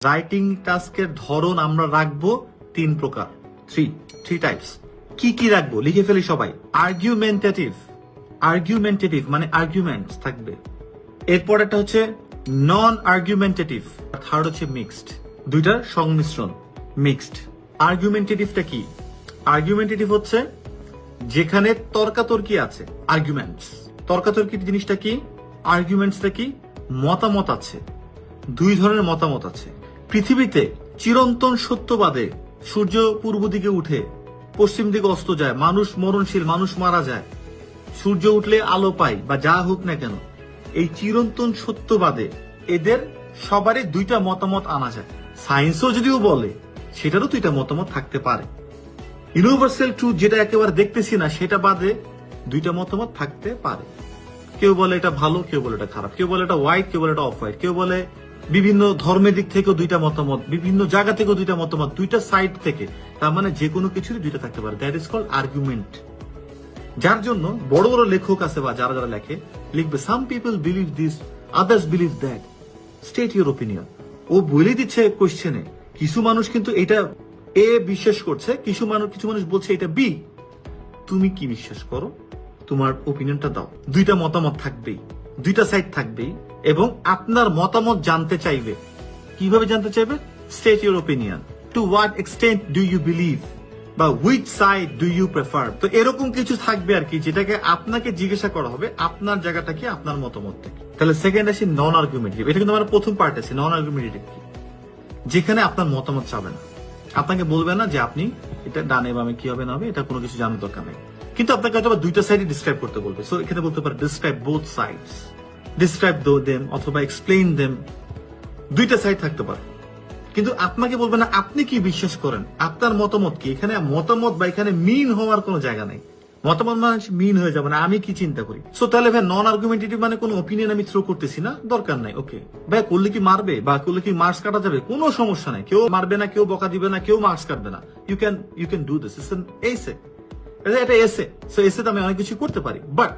Writing টাস্কের ধরন আমরা রাখবো 3 প্রকার, থ্রি টাইপস। কি কি রাখবো লিখে ফেলি সবাই। আর্গুমেন্টেটিভ মানে আর্গুমেন্টস থাকবে। এরপর একটা হচ্ছে নন আর্গুমেন্টেটিভ, থার্ড হচ্ছে মিক্সড। দুইটার সংমিশ্রণ মিক্সড। আর্গুমেন্টেটিভটা কি? আর্গুমেন্টেটিভ হচ্ছে যেখানে তর্কাতর্কি আছে। আর্গুমেন্টস তর্কাতর্কি জিনিসটা কি? আর্গুমেন্টসটা কি? মতামত আছে, দুই ধরনের মতামত আছে। পৃথিবীতে চিরন্তন সত্যবাদে সূর্য পূর্ব দিকে উঠে পশ্চিম দিকে অস্ত যায়, মানুষ মরণশীল, মানুষ মারা যায়, সূর্য উঠলে আলো পাই বা যা হোক না কেন, এই চিরন্তন সত্যবাদে এদের সবারই দুইটা মতামত আনা যায়। সায়েন্সও যদিও বলে সেটারও দুইটা মতামত থাকতে পারে। ইউনিভার্সাল ট্রুথ যেটা একেবারে দেখতেছি না সেটা বাদে দুইটা মতামত থাকতে পারে। কেউ বলে এটা ভালো, কেউ বলে এটা খারাপ, কেউ বলে এটা হোয়াইট, কেউ বলে এটা অফ হোয়াইট, কেউ বলে বিভিন্ন ধর্মের দিক থেকেও দুইটা মতামত, বিভিন্ন জায়গা থেকেও দুইটা মতামত, দুইটা সাইড থেকে। তার মানে যে কোনো কিছুরই দুইটা থাকতে পারে। That is called argument. যার জন্য বড় বড় লেখক আছে বা যারা যারা লেখে লিখবে some people believe this, others believe that, state your opinion. ও বলে দিচ্ছে কোশ্চেনে কিছু মানুষ কিন্তু এটা এ বিশ্বাস করছে, কিছু মানুষ বলছে এটা বি। তুমি কি বিশ্বাস করো? তোমার ওপিনিয়নটা দাও। দুইটা মতামত থাকবেই, দুইটা সাইড থাকবেই, এবং আপনার মতামত জানতে চাইবে। কিভাবে জানতে চাইবে? State your opinion. To what extent do you believe বা which side do you prefer. তো এরকম কিছু থাকবে আর কি, যেটাকে আপনাকে জিজ্ঞাসা করা হবে আপনার জায়গাটা কি, আপনার মতামত কি। তাহলে সেকেন্ড আসি নন আর্গুমেন্টেটিভ। এটা কিন্তু আমার প্রথম পার্ট আছে। নন আর্গুমেন্টেটিভ কি? যেখানে আপনার মতামত চাবে না, আপনাকে বলবে না যে আপনি এটা ডানে বামে কি হবে না হবে, এটা কোনো কিছু জানার দরকার নেই, কিন্তু আপনাকে হয়তো দুইটা সাইডই ডিসক্রাইব করতে বলবে। সো এখানে বলতে পারে describe both sides, describe them অথবা এক্সপ্লেইন দেম। দুইটা সাইড থাকতে পারে, কিন্তু আপনাকে বলবে না আপনি কি বিশ্বাস করেন, আপনার মতামত কি। এখানে মতামত বা এখানে মিন হওয়ার কোনো জায়গা নেই। মতামত মানে মিন হয়ে যাবে না আমি কি চিন্তা করি। সো তাহলে ভাই নন আর্গুমেন্টেটিভ মানে কোনো ওপিনিয়ন আমি থ্রো করতেছি না, দরকার নাই। ওকে ভাই, করলে কি মারবে বা করলে কি মার্কস কাটা যাবে, কোনো সমস্যা নাই। কেউ মারবে না, কেউ বকা দিবে না, কেউ মার্কস কাটবে না। You can do this. It's an essay, এটা এসে। সো এসে আমি অনেক কিছু করতে পারি, বাট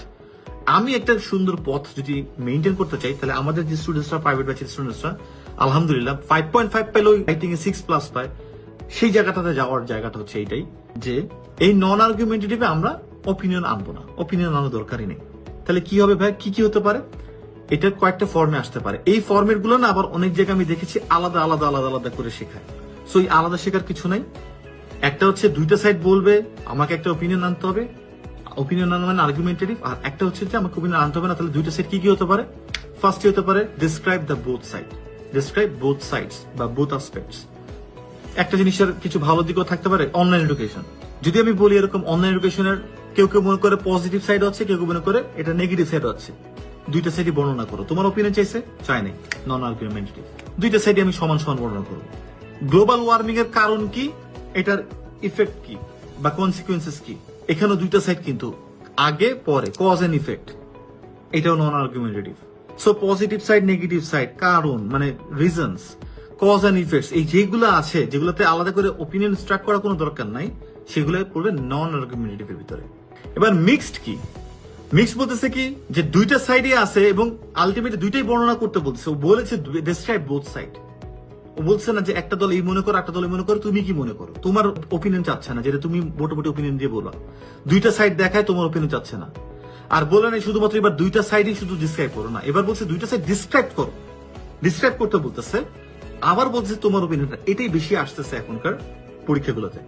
আমি একটা সুন্দর পথ যদি মেইনটেইন করতে চাই, তাহলে আমাদের যে স্টুডেন্টসরা, প্রাইভেট ব্যাচের স্টুডেন্টসরা আলহামদুলিল্লাহ 5.5 পেলেও রাইটিং এ 6+ পায়, সেই জায়গাটাতে যাওয়ার জায়গাটা হচ্ছে এইটাই যে এই নন আর্গুমেন্টেটিভে আমরা ওপিনিয়ন আনবো না, ওপিনিয়ন আনার দরকারই নেই। তাহলে কি হবে ভাই, কি কি হতে পারে? এটা কয়েকটা ফর্মে আসতে পারে। এই ফর্মেট গুলো না আবার অনেক জায়গায় আমি দেখেছি আলাদা আলাদা আলাদা আলাদা করে শেখায়। সো এই আলাদা শেখার কিছু নাই। একটা হচ্ছে দুইটা সাইড বলবে, আমাকে একটা ওপিনিয়ন আনতে হবে, ওপিনিয়ন আনা মানে আর্গুমেন্টেটিভ। আর একটা হচ্ছে যে আমাকে ওপিনিয়ন আনতে হবে না। তাহলে দুইটা সাইড কি কি হতে পারে? ফার্স্টে হতে পারে describe the both side, describe both sides বা বোথ অ্যাসপেক্টস। একটা জিনিসের কিছু ভালো দিকও থাকতে পারে। অনলাইন এডুকেশন যদি আমি বলি, এরকম অনলাইন এডুকেশনের কেউ কেউ মনে করে পজিটিভ সাইড আছে, কেউ কেউ মনে করে এটা নেগেটিভ সাইড আছে। দুইটা সাইডই বর্ণনা করো। তোমার ওপিনিয়ন চাইছে, চাই নাই, নন আর্গুমেন্টেটিভ। দুইটা সাইডে আমি সমান সমান বর্ণনা করবো। গ্লোবাল ওয়ার্মিং এর কারণ কি, এটার ইফেক্ট কি বা কনসিকুয়েন্সেস কি, এখানেও দুইটা সাইড কিন্তু আগে পরে, কজ এন্ড ইফেক্ট, এটাও non argumentative. So positive side, negative side, কারণ মানে রিজনস, কজ এন্ড ইফেক্টস, এই যেগুলো আছে, যেগুলোতে আলাদা করে ওপিনিয়ন স্ট্রাক করার কোনো দরকার নাই, সেগুলো পড়বে নন আর্গুমেন্টেটিভ এর ভিতরে। এবার মিক্সড কি? মিক্সড বলতেছে কি, যে দুইটা সাইডই আছে এবং আলটিমেটলি দুইটাই বর্ণনা করতে বলতেছে। ও বলেছে ডিসক্রাইব বোথ সাইড। ও বলছে না যে একটা দল এই মনে করো, একটা দল এই মনে করো, তুমি কি মনে করো। তোমার ওপিনিয়ন চাচ্ছে না, যেটা তুমি মোটামুটি ওপিনিয়ন দিয়ে বলো। দুইটা সাইড দেখায়, তোমার ওপিনিয়ন চাচ্ছে না। আর বলে নাই শুধুমাত্র এবার দুইটা সাইডই শুধু ডিসক্রাইব করো না, এবার বলছে দুইটা সাইড ডিসক্রাইব করো। ডিসক্রাইব করতে বলতেছে, আবার বলছে তোমার ওপিনিয়নটা। এটাই বেশি আসতেছে এখনকার পরীক্ষাগুলোতে।